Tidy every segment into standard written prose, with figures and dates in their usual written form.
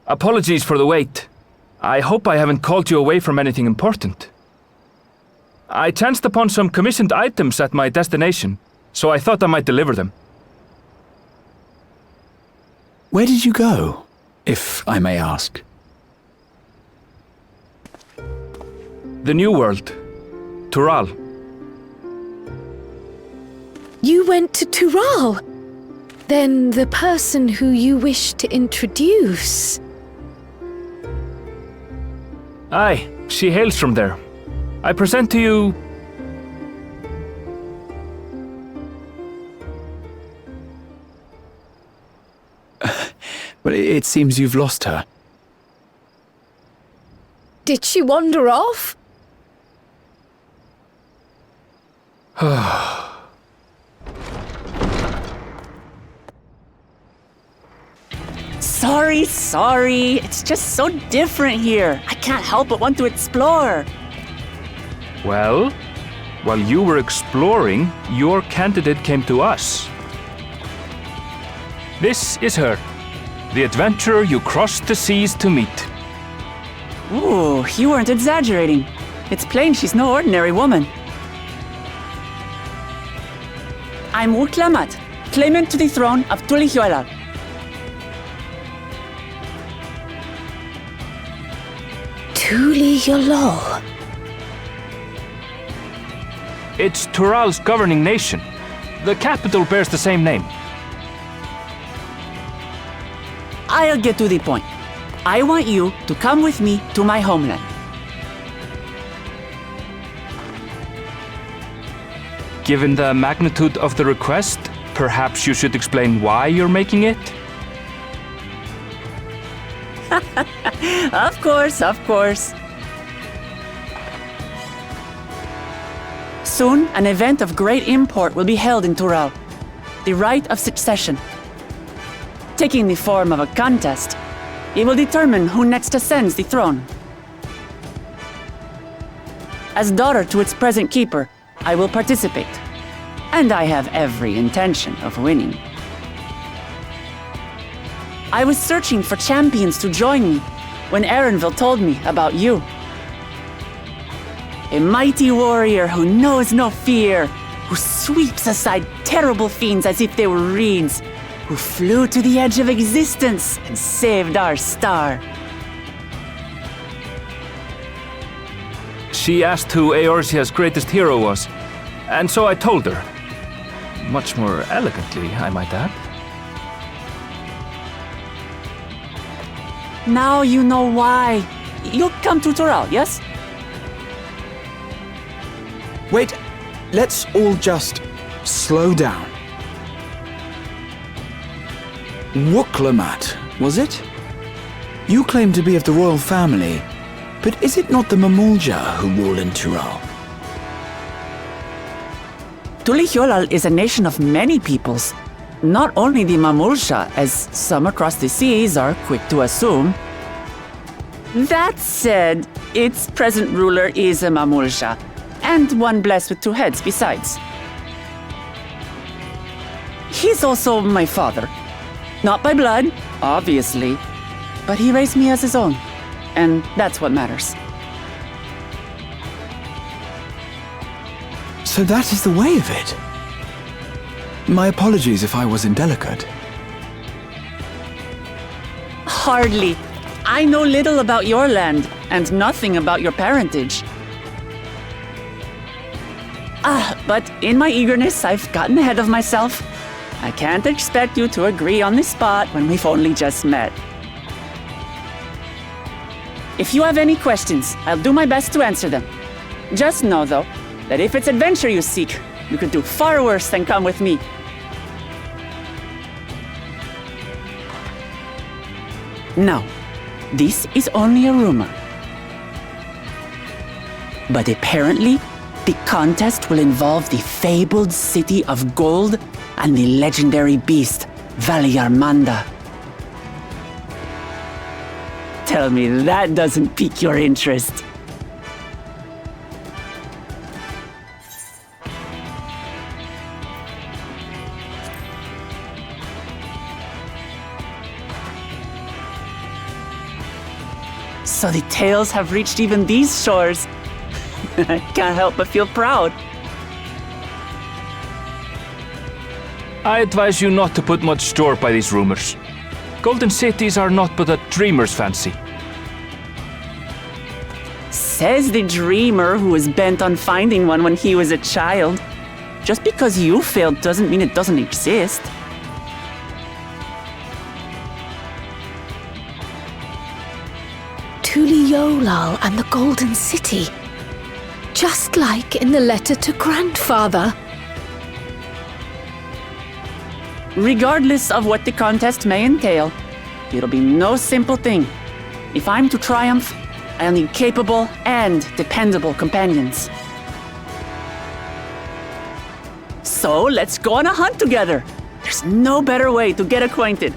Apologies for the wait. I hope I haven't called you away from anything important. I chanced upon some commissioned items at my destination, so I thought I might deliver them. Where did you go, if I may ask? The New World. Tural. You went to Tural? Then the person who you wish to introduce... Aye, she hails from there. I present to you... Well, it seems you've lost her. Did she wander off? Sorry. It's just so different here. I can't help but want to explore. Well, while you were exploring, your candidate came to us. This is her, the adventurer you crossed the seas to meet. Ooh, you weren't exaggerating. It's plain she's no ordinary woman. I'm Uklamat, claimant to the throne of Tulihuela. Tulihuela. It's Tural's governing nation. The capital bears the same name. I'll get to the point. I want you to come with me to my homeland. Given the magnitude of the request, perhaps you should explain why you're making it? Of course. Soon, an event of great import will be held in Tural. The Rite of Succession. Taking the form of a contest, it will determine who next ascends the throne. As daughter to its present keeper, I will participate. And I have every intention of winning. I was searching for champions to join me when Erenville told me about you. A mighty warrior who knows no fear, who sweeps aside terrible fiends as if they were reeds, who flew to the edge of existence and saved our star. She asked who Eorzea's greatest hero was, and so I told her. Much more elegantly, I might add. Now you know why. You'll come to Tural, yes? Wait, let's all just slow down. Wuklamat, was it? You claim to be of the royal family, but is it not the Mamulja who rule in Tural? Tulihuela is a nation of many peoples. Not only the Mamulsha, as some across the seas are quick to assume. That said, its present ruler is a Mamulsha, and one blessed with two heads besides. He's also my father. Not by blood, obviously, but he raised me as his own, and that's what matters. So that is the way of it. My apologies if I was indelicate. Hardly. I know little about your land, and nothing about your parentage. But in my eagerness, I've gotten ahead of myself. I can't expect you to agree on the spot when we've only just met. If you have any questions, I'll do my best to answer them. Just know, though, that if it's adventure you seek, you could do far worse than come with me. Now, this is only a rumor. But apparently, the contest will involve the fabled city of gold and the legendary beast, Valyarmanda. Tell me that doesn't pique your interest. So the tales have reached even these shores. I can't help but feel proud. I advise you not to put much store by these rumors. Golden cities are not but a dreamer's fancy. Says the dreamer who was bent on finding one when he was a child. Just because you failed doesn't mean it doesn't exist. Tuliolal and the Golden City. Just like in the letter to Grandfather. Regardless of what the contest may entail, it'll be no simple thing. If I'm to triumph, I'll need capable and dependable companions. So let's go on a hunt together. There's no better way to get acquainted.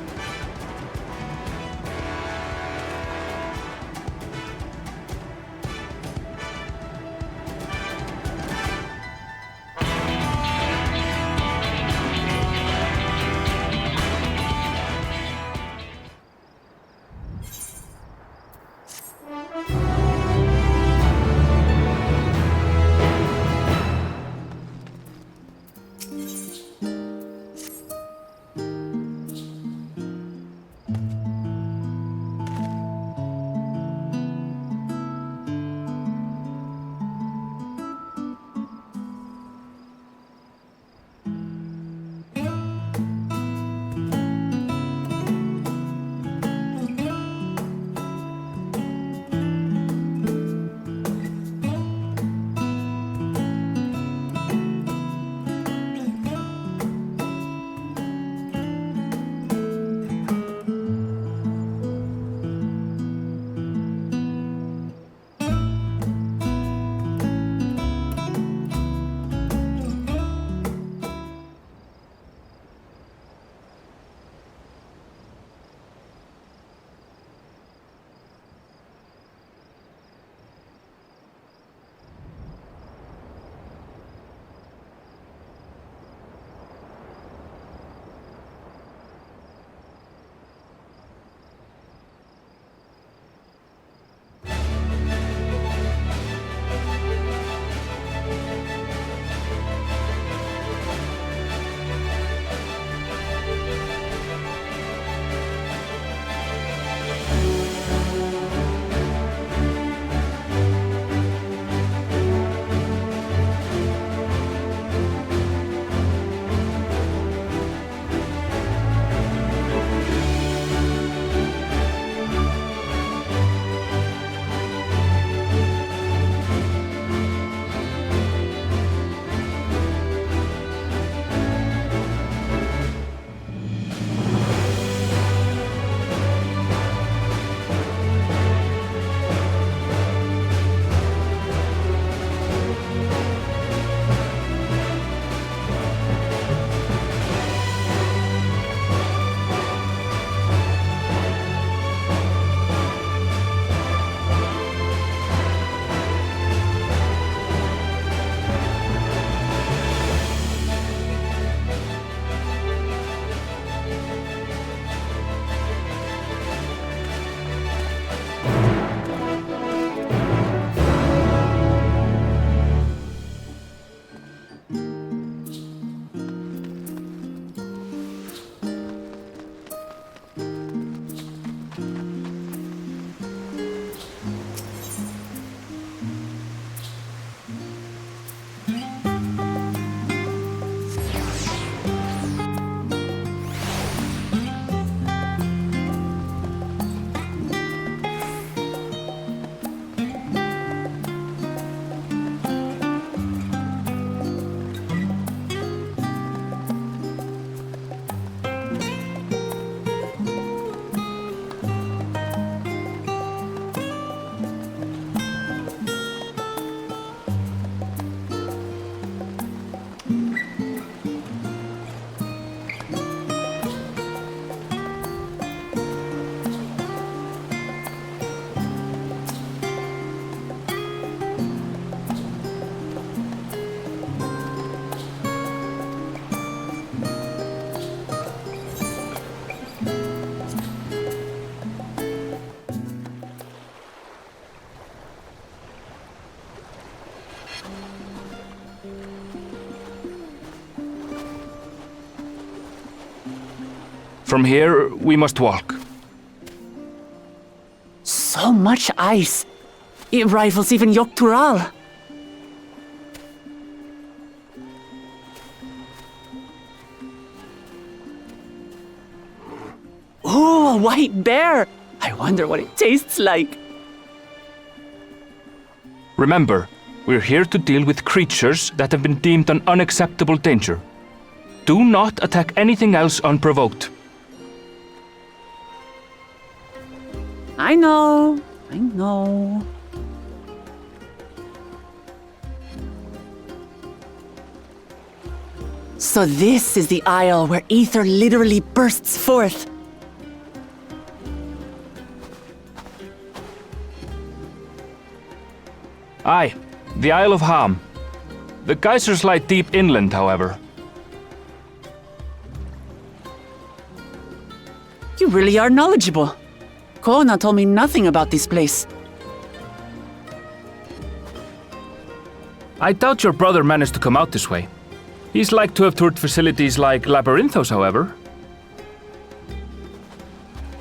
From here, we must walk. So much ice. It rivals even Yogg-Tural. Ooh, a white bear! I wonder what it tastes like. Remember, we're here to deal with creatures that have been deemed an unacceptable danger. Do not attack anything else unprovoked. I know. I know. So this is the isle where ether literally bursts forth. Aye, the Isle of Ham. The geysers lie deep inland, however. You really are knowledgeable. Kona told me nothing about this place. I doubt your brother managed to come out this way. He's like to have toured facilities like Labyrinthos, however.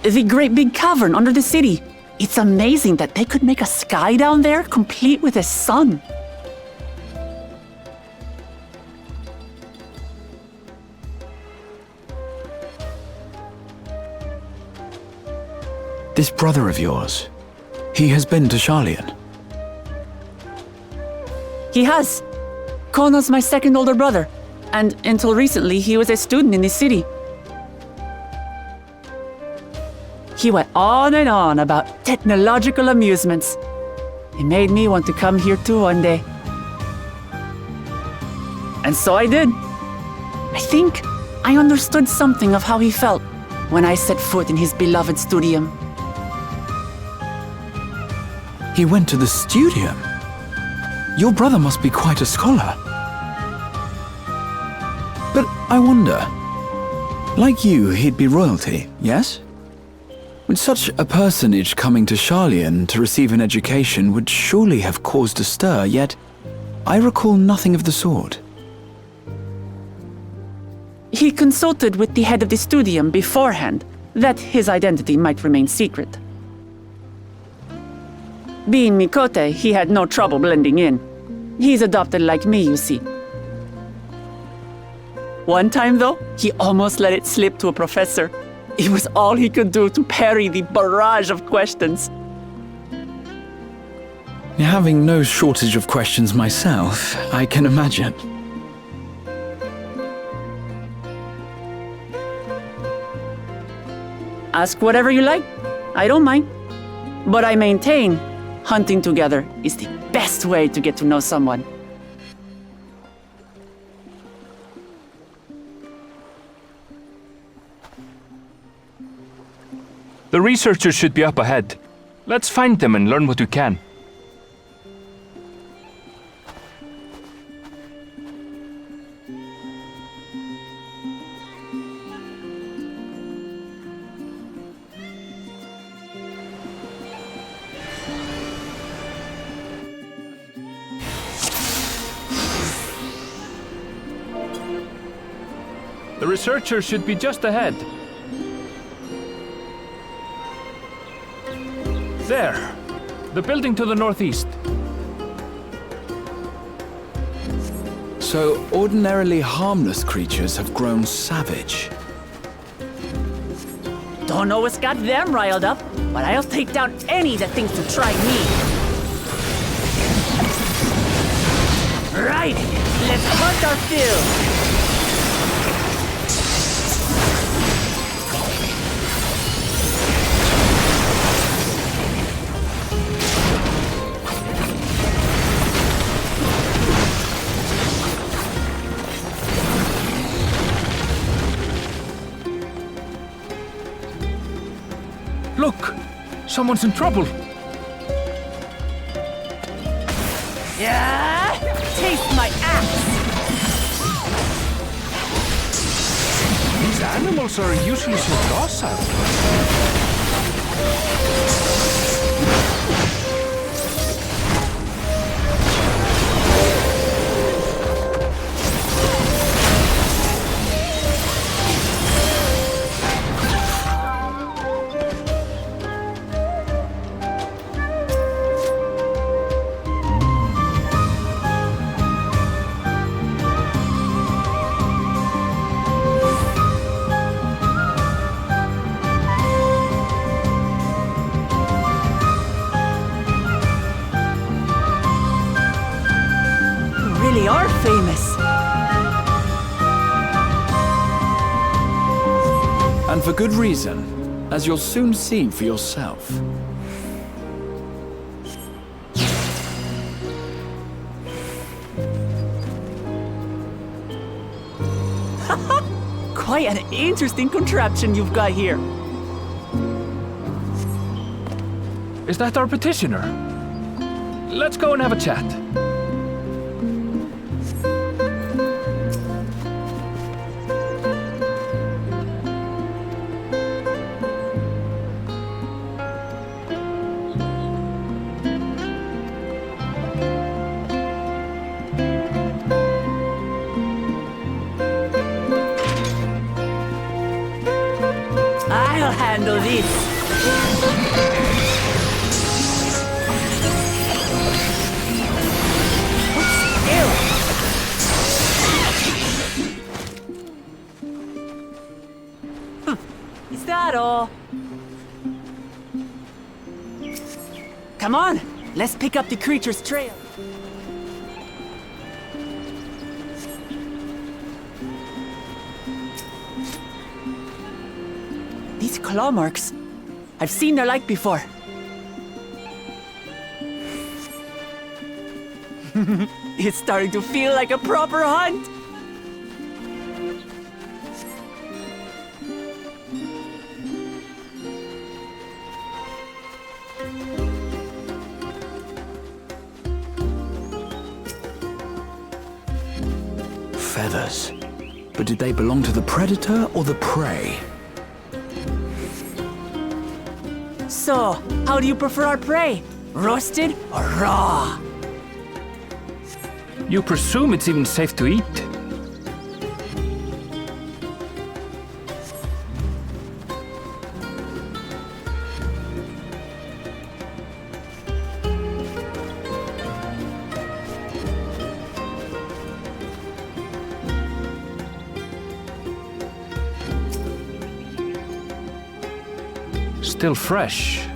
The great big cavern under the city. It's amazing that they could make a sky down there complete with a sun. This brother of yours, he has been to Sharlayan. He has. Kono's my second older brother, and until recently he was a student in this city. He went on and on about technological amusements. It made me want to come here too one day. And so I did. I think I understood something of how he felt when I set foot in his beloved studium. He went to the studium? Your brother must be quite a scholar. But I wonder, like you, he'd be royalty, yes? With such a personage coming to Sharlayan to receive an education would surely have caused a stir, yet I recall nothing of the sort. He consulted with the head of the studium beforehand that his identity might remain secret. Being Mikote, he had no trouble blending in. He's adopted like me, you see. One time, though, he almost let it slip to a professor. It was all he could do to parry the barrage of questions. Having no shortage of questions myself, I can imagine. Ask whatever you like. I don't mind. But I maintain hunting together is the best way to get to know someone. The researchers should be up ahead. Let's find them and learn what we can. The researchers should be just ahead. There. The building to the northeast. So ordinarily harmless creatures have grown savage. Don't know what's got them riled up, but I'll take down any that thinks to try me. Right, let's hunt our fill. Look! Someone's in trouble! Yeah! Taste my axe! These animals are usually so docile. they are famous. And for good reason, as you'll soon see for yourself. Quite an interesting contraption you've got here. Is that our petitioner? Let's go and have a chat. I'll handle this. Is that all? Come on, let's pick up the creature's trail. These claw marks, I've seen their like before. It's starting to feel like a proper hunt. Feathers. But did they belong to the predator or the prey? So, how do you prefer our prey? Roasted or raw? You presume it's even safe to eat? Still fresh.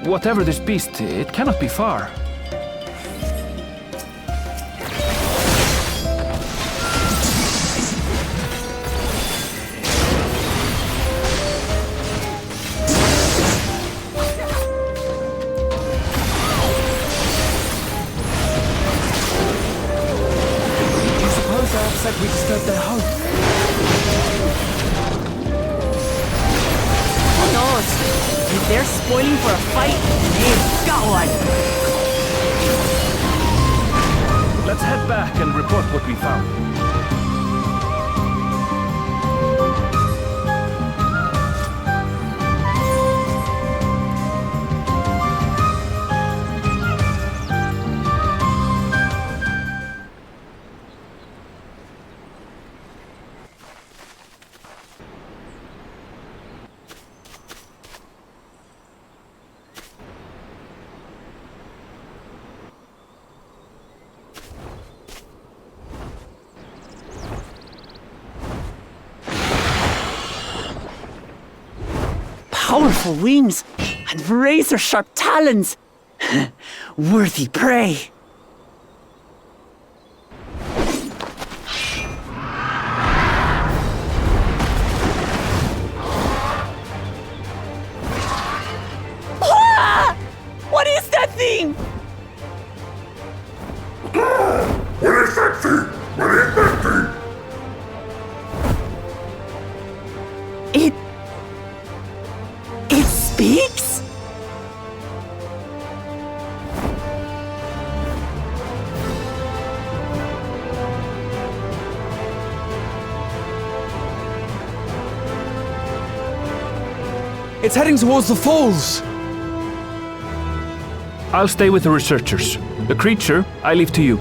Whatever this beast, it cannot be far. Do you suppose they're upset we disturbed their home? Who knows? If they're spoiling for a fight, they've got one. Let's head back and report what we found. Powerful wings and razor-sharp talons. Worthy prey. Ah! What is that thing? What is that thing? What is that thing? It speaks? It's heading towards the falls! I'll stay with the researchers. The creature, I leave to you.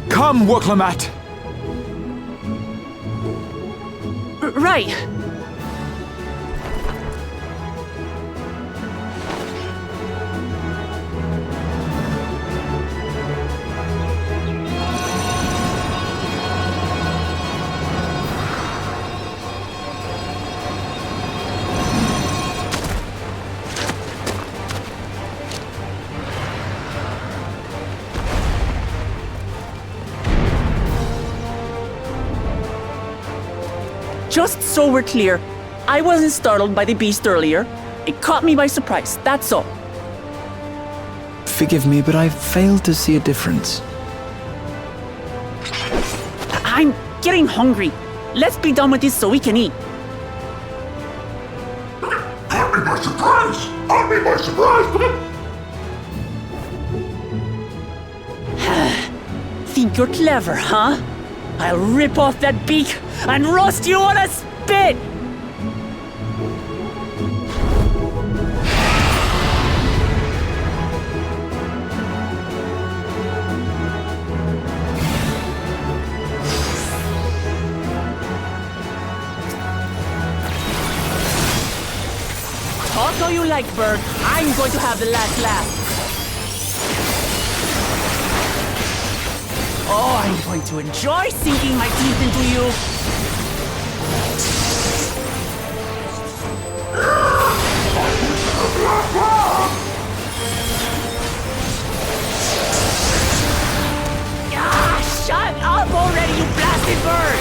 Come, Woklamat! Right. Just so we're clear, I wasn't startled by the beast earlier. It caught me by surprise, that's all. Forgive me, but I fail to see a difference. I'm getting hungry. Let's be done with this so we can eat. Caught me by surprise! Caught me by surprise! Think you're clever, huh? I'll rip off that beak and roast you on a spit! Talk all you like, bird. I'm going to have the last laugh. Oh, I'm going to enjoy sinking my teeth into you. Ah, shut up already, you blasted bird!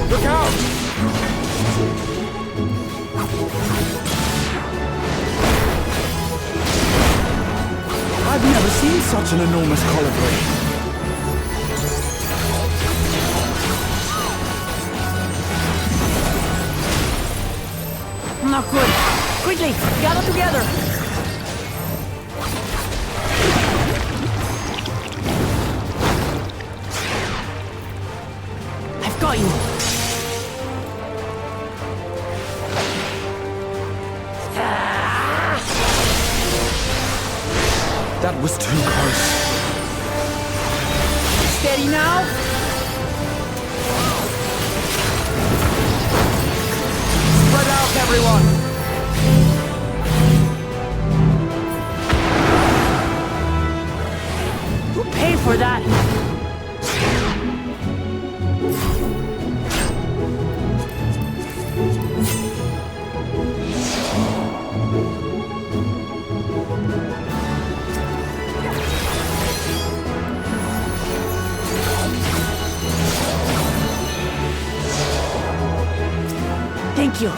Look out! I've never seen such an enormous colibri. Not good. Quickly, gather together. I've got you. That was too close. Steady now. Spread out, everyone! Who paid for that? Thank you.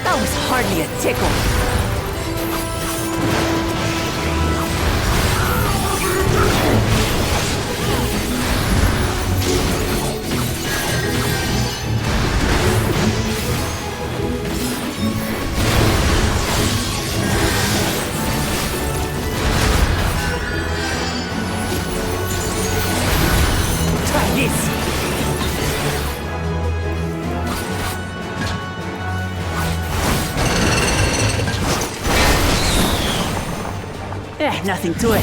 That was hardly a tickle. Try this. Nothing to it.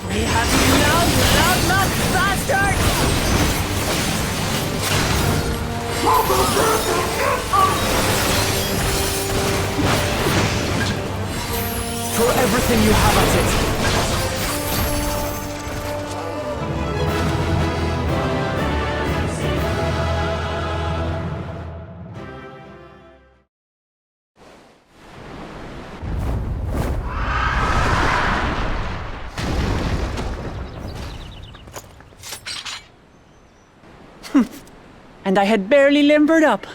We have you now, you loudmouth bastard! Throw everything you have at it. And I had barely limbered up.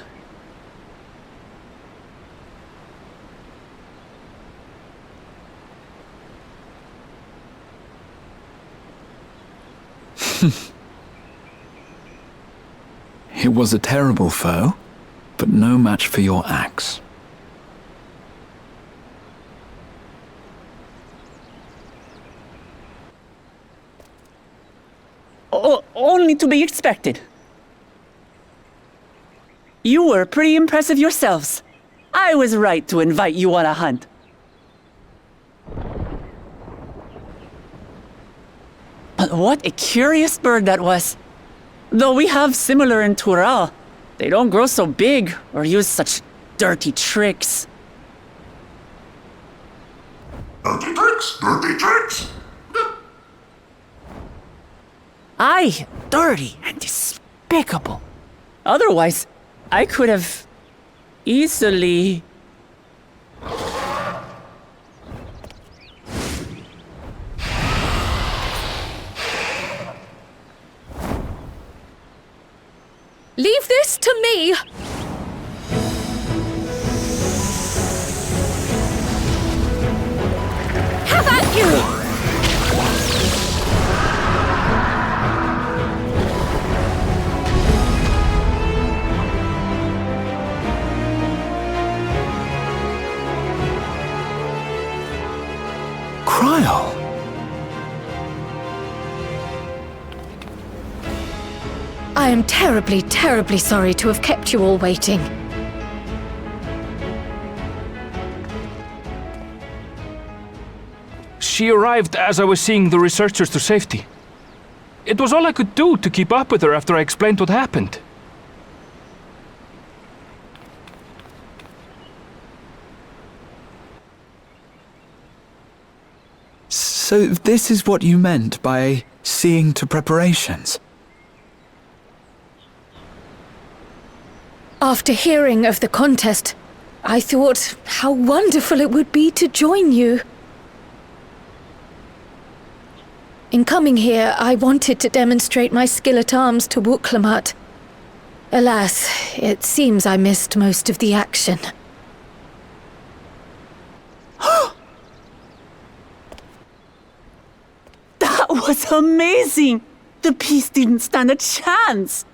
It was a terrible foe, but no match for your axe. only to be expected. You were pretty impressive yourselves. I was right to invite you on a hunt. But what a curious bird that was. Though we have similar in Tural, they don't grow so big or use such dirty tricks. Dirty tricks, dirty tricks. Aye, dirty and despicable. Otherwise, I could have easily... Leave this to me! Have at you! Cryle! I am terribly, terribly sorry to have kept you all waiting. She arrived as I was seeing the researchers to safety. It was all I could do to keep up with her after I explained what happened. So this is what you meant by seeing to preparations? After hearing of the contest, I thought how wonderful it would be to join you. In coming here, I wanted to demonstrate my skill at arms to Wuklamut. Alas, it seems I missed most of the action. That was amazing! The piece didn't stand a chance!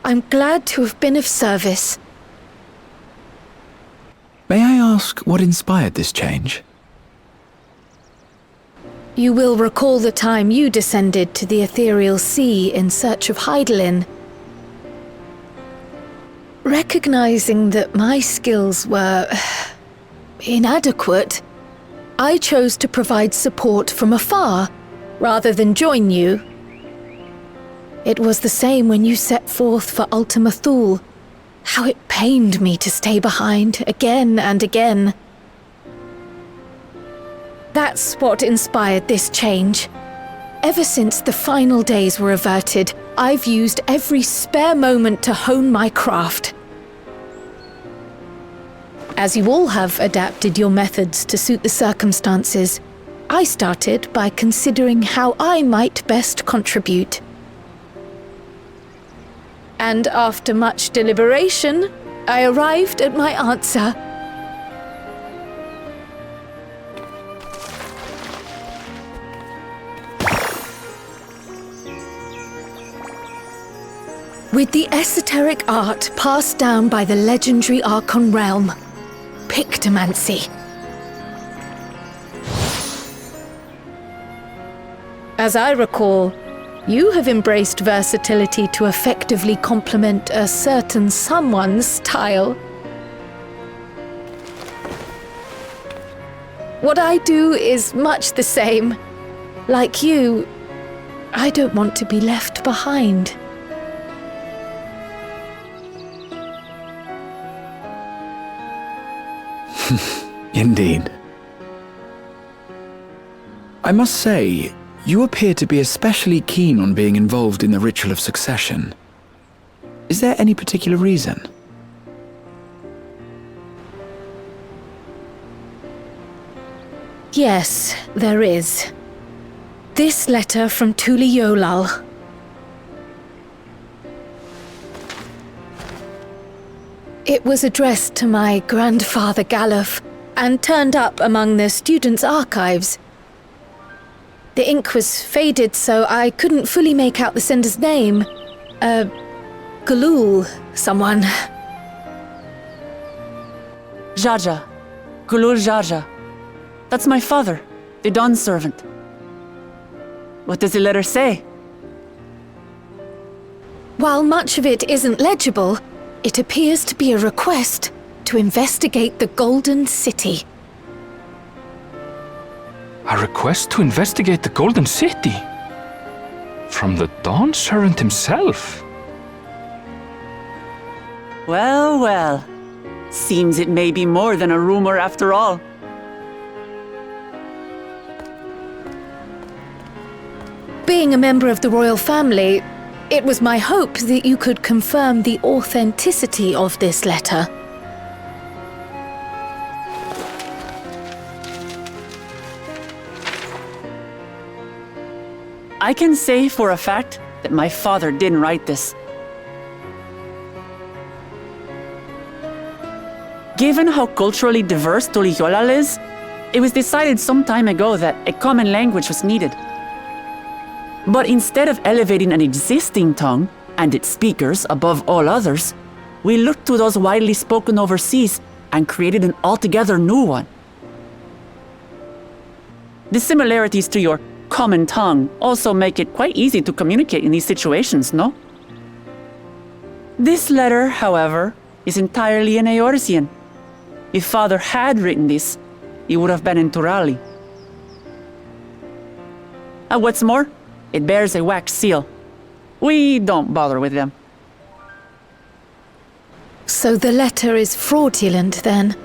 I'm glad to have been of service. May I ask what inspired this change? You will recall the time you descended to the ethereal sea in search of Heidelin. Recognizing that my skills were inadequate, I chose to provide support from afar rather than join you. It was the same when you set forth for Ultima Thule. How it pained me to stay behind again and again. That's what inspired this change. Ever since the final days were averted, I've used every spare moment to hone my craft. As you all have adapted your methods to suit the circumstances, I started by considering how I might best contribute. And after much deliberation, I arrived at my answer. With the esoteric art passed down by the legendary Archon realm, Pictomancy. As I recall, you have embraced versatility to effectively complement a certain someone's style. What I do is much the same. Like you, I don't want to be left behind. Indeed. I must say, you appear to be especially keen on being involved in the ritual of succession. Is there any particular reason? Yes, there is. This letter from Tuli Yolal. It was addressed to my grandfather Galuf and turned up among the students' archives. The ink was faded, so I couldn't fully make out the sender's name. Galul, someone. Jaja. Gulul Jaja. That's my father, the Dawn servant. What does the letter say? While much of it isn't legible, it appears to be a request to investigate the Golden City. A request to investigate the Golden City? From the Dawn Servant himself? Well, well. Seems it may be more than a rumor after all. Being a member of the royal family, it was my hope that you could confirm the authenticity of this letter. I can say for a fact that my father didn't write this. Given how culturally diverse Tuliyollal is, it was decided some time ago that a common language was needed. But instead of elevating an existing tongue and its speakers above all others, we looked to those widely spoken overseas and created an altogether new one. The similarities to your common tongue also make it quite easy to communicate in these situations, no? This letter, however, is entirely in Eorzean. If Father had written this, it would have been in Turali. And what's more, it bears a wax seal. We don't bother with them. So the letter is fraudulent, then?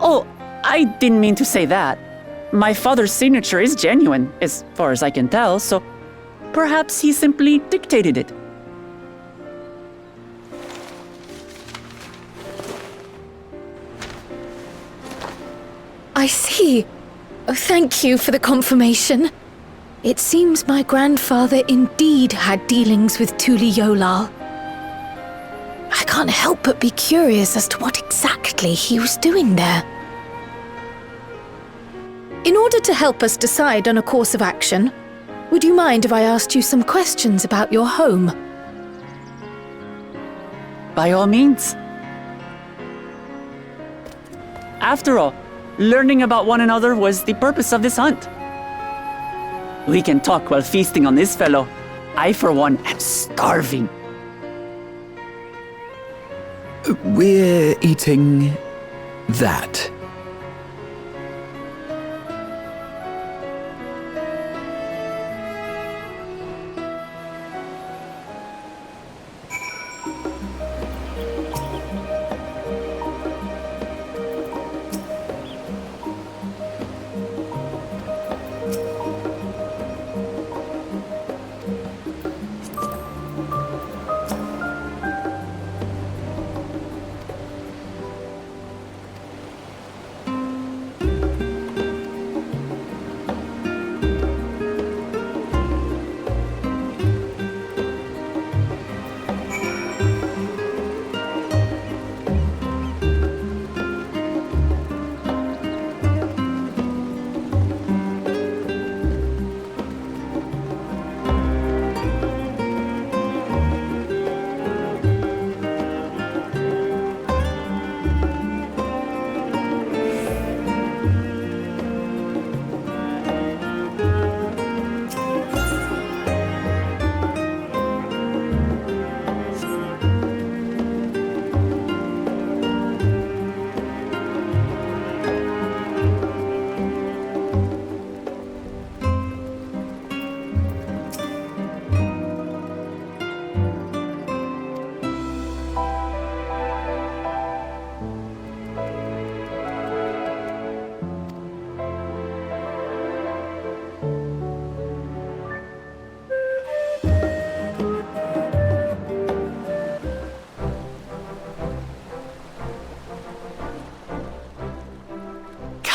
Oh, I didn't mean to say that. My father's signature is genuine, as far as I can tell, so perhaps he simply dictated it. I see. Oh, thank you for the confirmation. It seems my grandfather indeed had dealings with Tuliyollal. I can't help but be curious as to what exactly he was doing there. In order to help us decide on a course of action, would you mind if I asked you some questions about your home? By all means. After all, learning about one another was the purpose of this hunt. We can talk while feasting on this fellow. I, for one, am starving. We're eating that.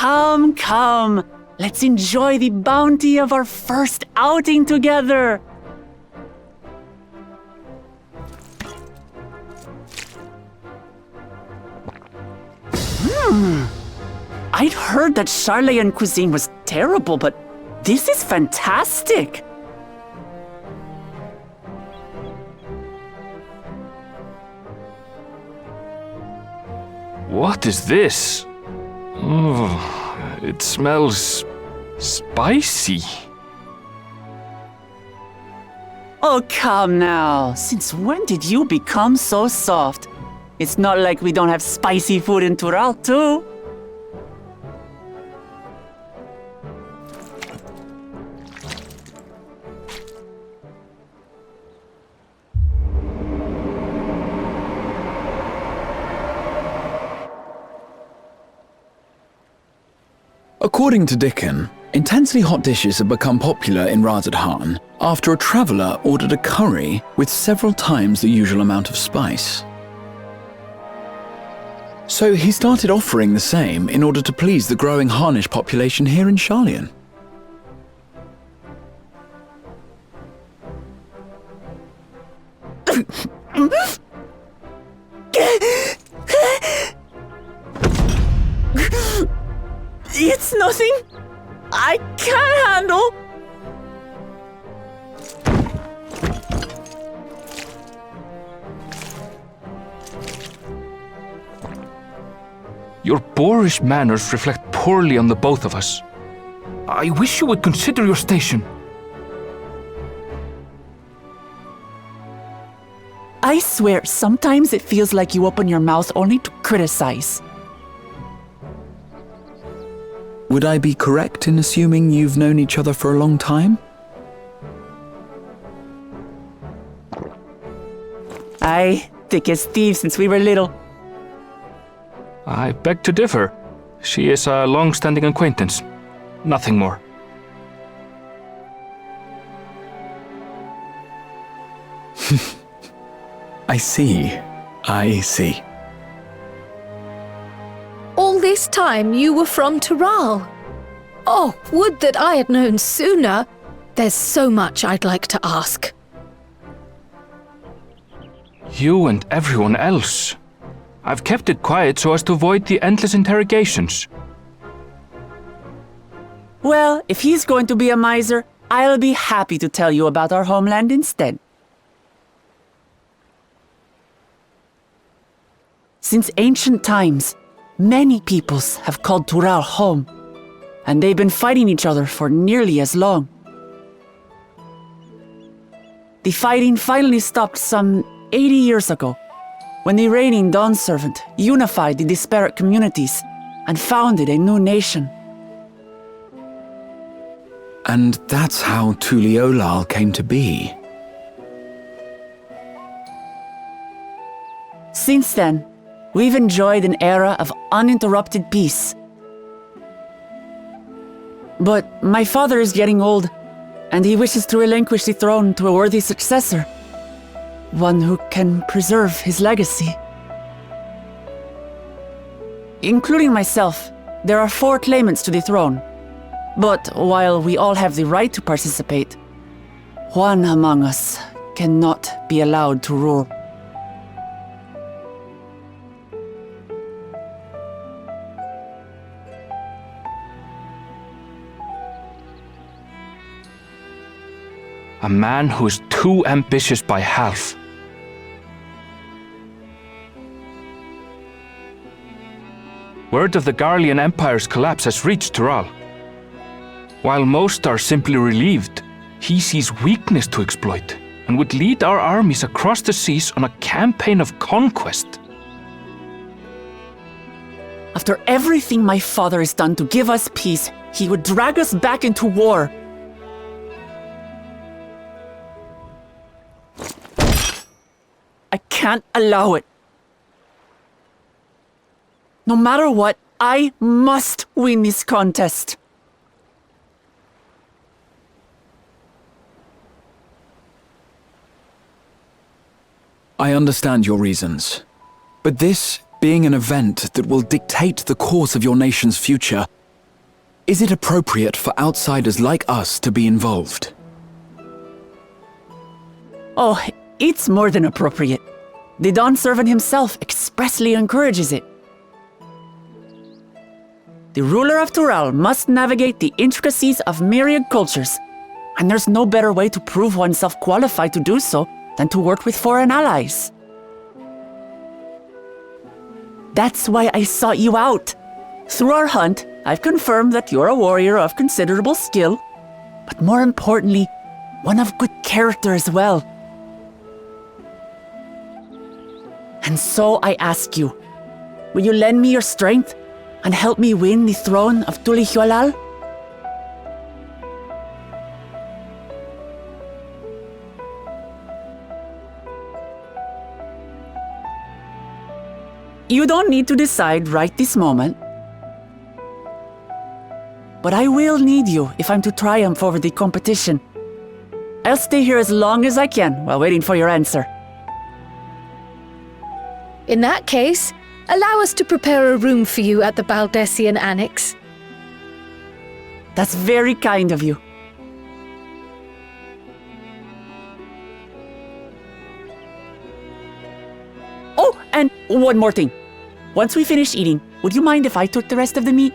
Come, come. Let's enjoy the bounty of our first outing together. I'd heard that Charlayan cuisine was terrible, but this is fantastic. What is this? Oh, it smells Spicy? Oh, come now. Since when did you become so soft? It's not like we don't have spicy food in Tural, too. According to Dickon, intensely hot dishes have become popular in Razadhan after a traveller ordered a curry with several times the usual amount of spice. So he started offering the same in order to please the growing Harnish population here in Sharlayan. It's nothing I can't handle. Your boorish manners reflect poorly on the both of us. I wish you would consider your station. I swear, sometimes it feels like you open your mouth only to criticize. Would I be correct in assuming you've known each other for a long time? Aye, thick as thieves since we were little. I beg to differ. She is a long-standing acquaintance. Nothing more. I see. All this time you were from Tural. Oh, would that I had known sooner. There's so much I'd like to ask. You and everyone else. I've kept it quiet so as to avoid the endless interrogations. Well, if he's going to be a miser, I'll be happy to tell you about our homeland instead. Since ancient times, many peoples have called Tural home, and they've been fighting each other for nearly as long. The fighting finally stopped some 80 years ago, when the reigning Dawn Servant unified the disparate communities and founded a new nation. And that's how Tuliolal came to be. Since then, we've enjoyed an era of uninterrupted peace. But my father is getting old, and he wishes to relinquish the throne to a worthy successor, one who can preserve his legacy. Including myself, there are 4 claimants to the throne. But while we all have the right to participate, one among us cannot be allowed to rule. A man who is too ambitious by half. Word of the Garlean Empire's collapse has reached Tural. While most are simply relieved, he sees weakness to exploit and would lead our armies across the seas on a campaign of conquest. After everything my father has done to give us peace, he would drag us back into war. I can't allow it. No matter what, I must win this contest. I understand your reasons. But this being an event that will dictate the course of your nation's future, is it appropriate for outsiders like us to be involved? Oh, it's more than appropriate. The Dawn Servant himself expressly encourages it. The ruler of Tural must navigate the intricacies of myriad cultures, and there's no better way to prove oneself qualified to do so than to work with foreign allies. That's why I sought you out. Through our hunt, I've confirmed that you're a warrior of considerable skill, but more importantly, one of good character as well. And so I ask you, will you lend me your strength and help me win the throne of Tulihualal? You don't need to decide right this moment. But I will need you if I'm to triumph over the competition. I'll stay here as long as I can while waiting for your answer. In that case, allow us to prepare a room for you at the Baldessian Annex. That's very kind of you. Oh, and one more thing. Once we finish eating, would you mind if I took the rest of the meat?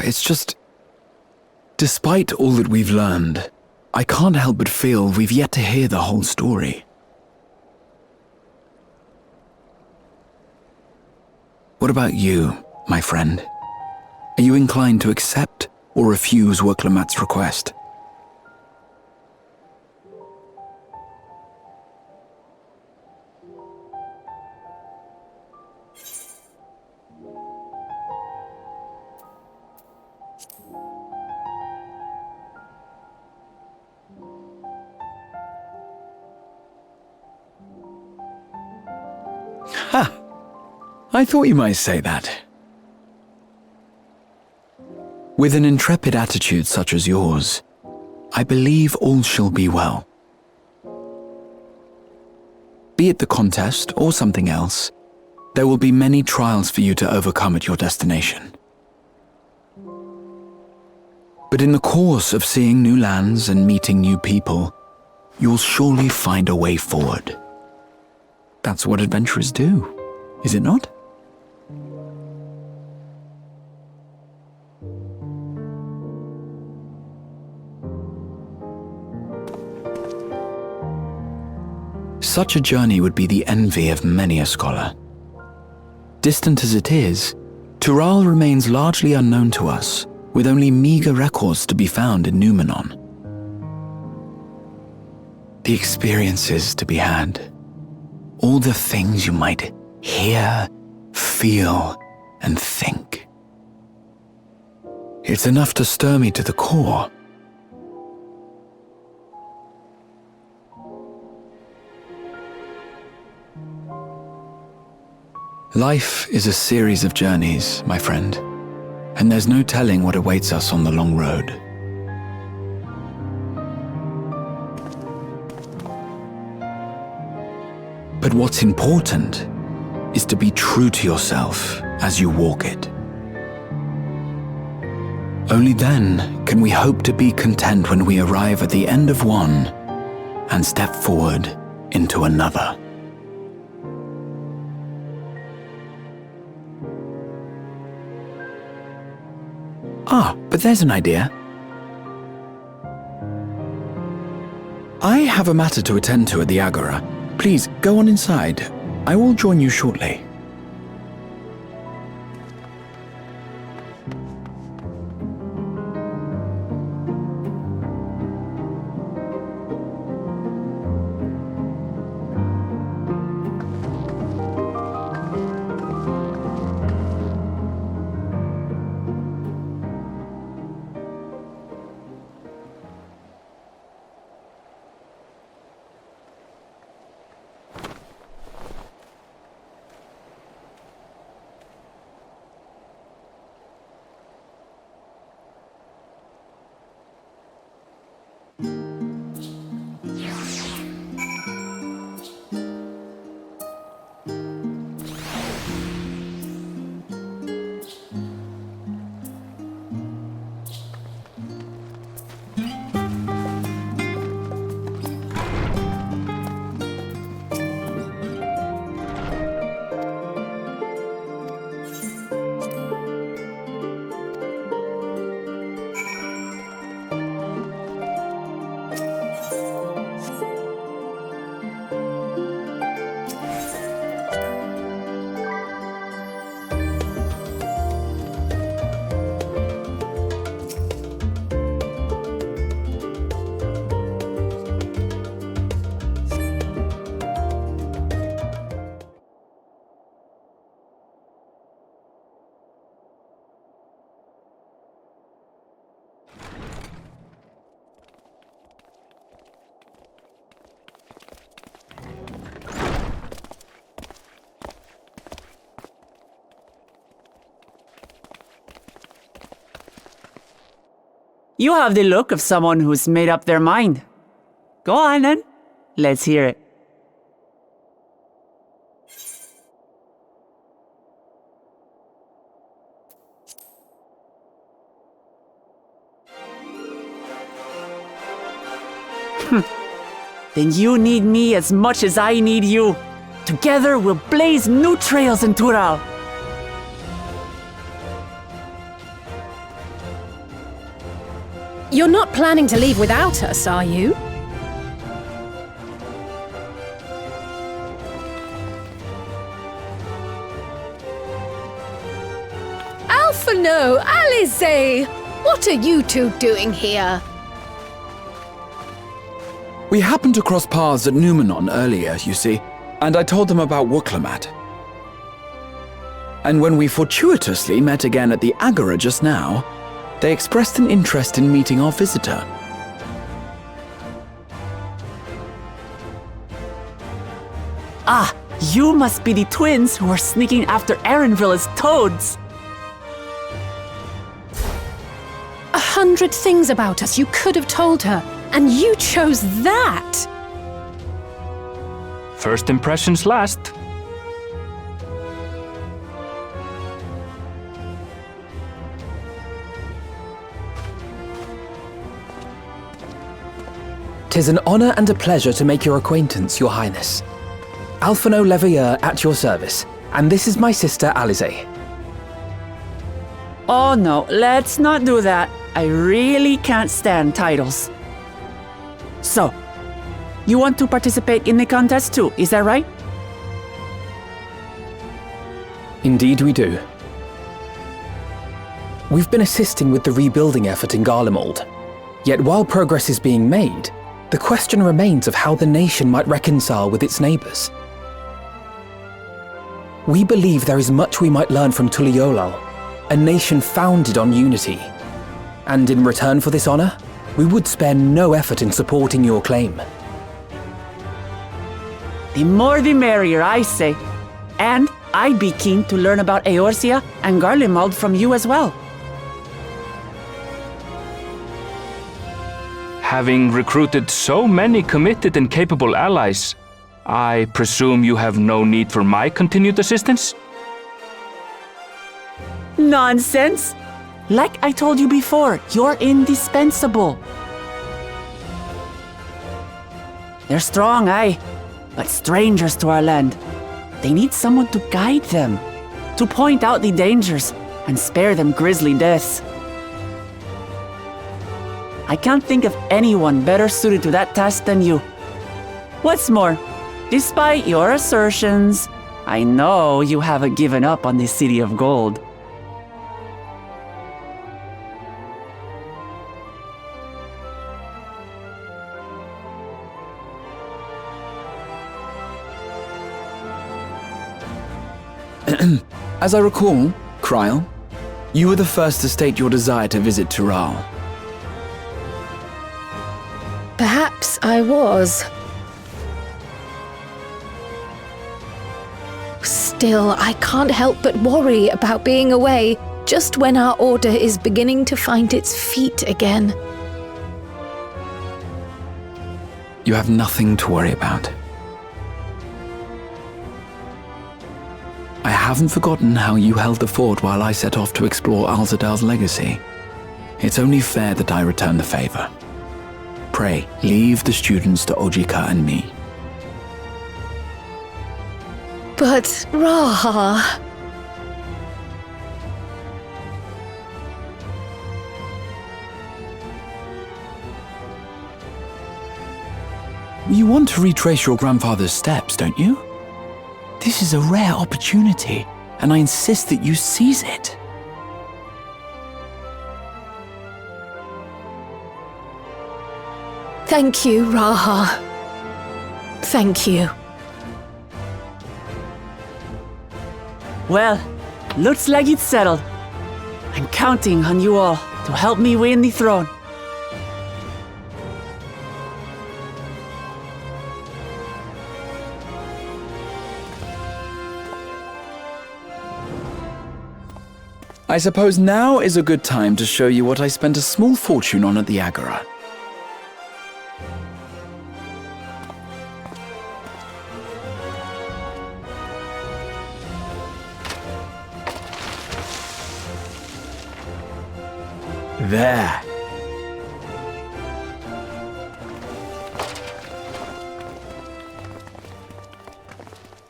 It's just... Despite all that we've learned, I can't help but feel we've yet to hear the whole story. What about you, my friend? Are you inclined to accept or refuse Worklamat's request? Ha! I thought you might say that. With an intrepid attitude such as yours, I believe all shall be well. Be it the contest or something else, there will be many trials for you to overcome at your destination. But in the course of seeing new lands and meeting new people, you'll surely find a way forward. That's what adventurers do, is it not? Such a journey would be the envy of many a scholar. Distant as it is, Tural remains largely unknown to us, with only meager records to be found in Numenor. The experiences to be had, all the things you might hear, feel, and think. It's enough to stir me to the core. Life is a series of journeys, my friend, and there's no telling what awaits us on the long road. But what's important is to be true to yourself as you walk it. Only then can we hope to be content when we arrive at the end of one and step forward into another. But there's an idea. I have a matter to attend to at the Agora. Please, go on inside. I will join you shortly. You have the look of someone who's made up their mind. Go on then. Let's hear it. Then you need me as much as I need you. Together we'll blaze new trails in Tural. You're not planning to leave without us, are you? Alphino, Alize! What are you two doing here? We happened to cross paths at Numenon earlier, you see, and I told them about Wuklamat. And when we fortuitously met again at the Agora just now, they expressed an interest in meeting our visitor. Ah, you must be the twins who are sneaking after Erenville as toads. 100 things about us you could have told her, and you chose that! First impressions last. "'Tis an honor and a pleasure to make your acquaintance, Your Highness. Alphino Leveilleur at your service, and this is my sister Alize." Oh no, let's not do that. I really can't stand titles. So, you want to participate in the contest too, is that right? Indeed we do. We've been assisting with the rebuilding effort in Garlemald. Yet while progress is being made, the question remains of how the nation might reconcile with its neighbors. We believe there is much we might learn from Tuliolal, a nation founded on unity. And in return for this honor, we would spare no effort in supporting your claim. The more the merrier, I say. And I'd be keen to learn about Eorzea and Garlemald from you as well. Having recruited so many committed and capable allies, I presume you have no need for my continued assistance? Nonsense! Like I told you before, you're indispensable. They're strong, aye, but strangers to our land. They need someone to guide them, to point out the dangers and spare them grisly deaths. I can't think of anyone better suited to that task than you. What's more, despite your assertions, I know you haven't given up on the City of Gold. As I recall, Kryl, you were the first to state your desire to visit Tural. Perhaps I was. Still, I can't help but worry about being away just when our order is beginning to find its feet again. You have nothing to worry about. I haven't forgotten how you held the fort while I set off to explore Alzadal's legacy. It's only fair that I return the favor. Pray, leave the students to Ojika and me. But, Raha... You want to retrace your grandfather's steps, don't you? This is a rare opportunity, and I insist that you seize it. Thank you, Raha. Thank you. Well, looks like it's settled. I'm counting on you all to help me win the throne. I suppose now is a good time to show you what I spent a small fortune on at the Agora. There.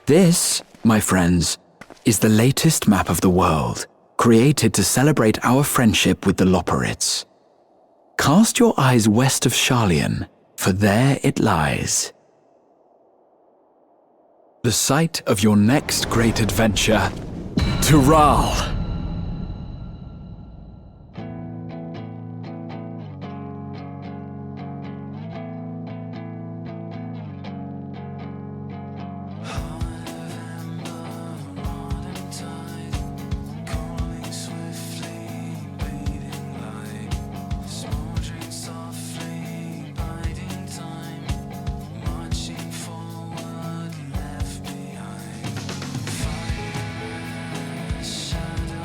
This, my friends, is the latest map of the world, created to celebrate our friendship with the Loporrits. Cast your eyes west of Sharlayan, for there it lies. The site of your next great adventure, Tural. Shadow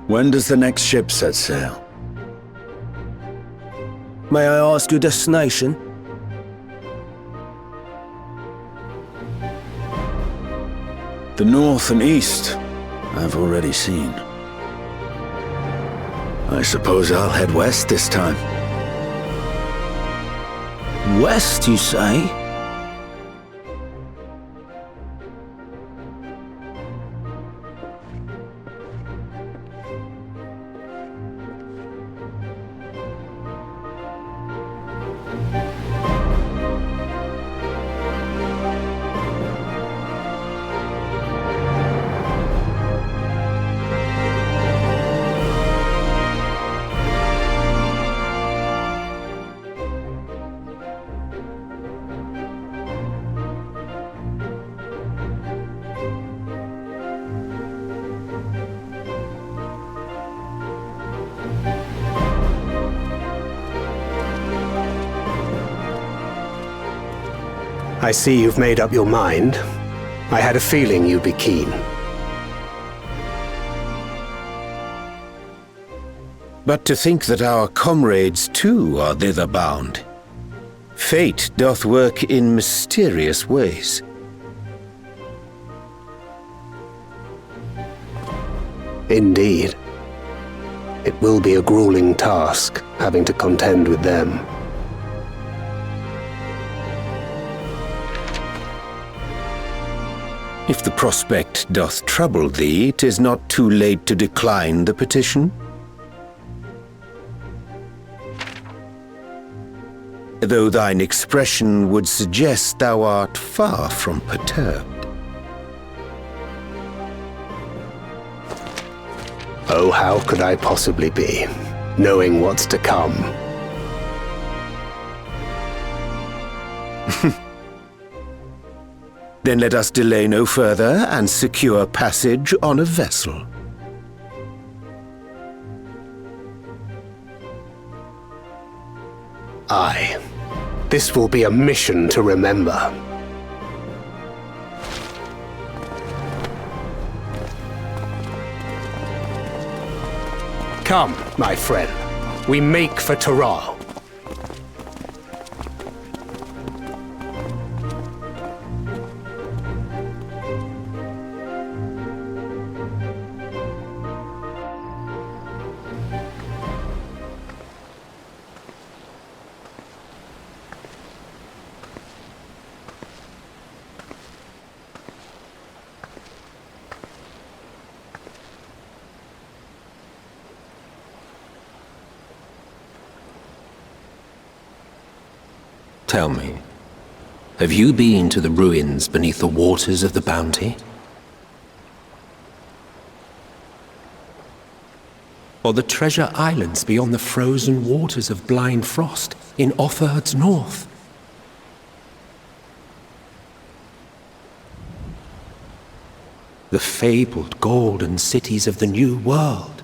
When does the next ship set sail? May I ask your destination? The north and east, I've already seen. I suppose I'll head west this time. West, you say? I see you've made up your mind. I had a feeling you'd be keen. But to think that our comrades too are thither bound. Fate doth work in mysterious ways. Indeed. It will be a grueling task, having to contend with them. If the prospect doth trouble thee, 'tis not too late to decline the petition. Though thine expression would suggest thou art far from perturbed. Oh, how could I possibly be, knowing what's to come? Then let us delay no further and secure passage on a vessel. Aye. This will be a mission to remember. Come, my friend. We make for Taral. Tell me, have you been to the ruins beneath the waters of the Bounty? Or the treasure islands beyond the frozen waters of Blind Frost in Offerd's north? The fabled golden cities of the New World?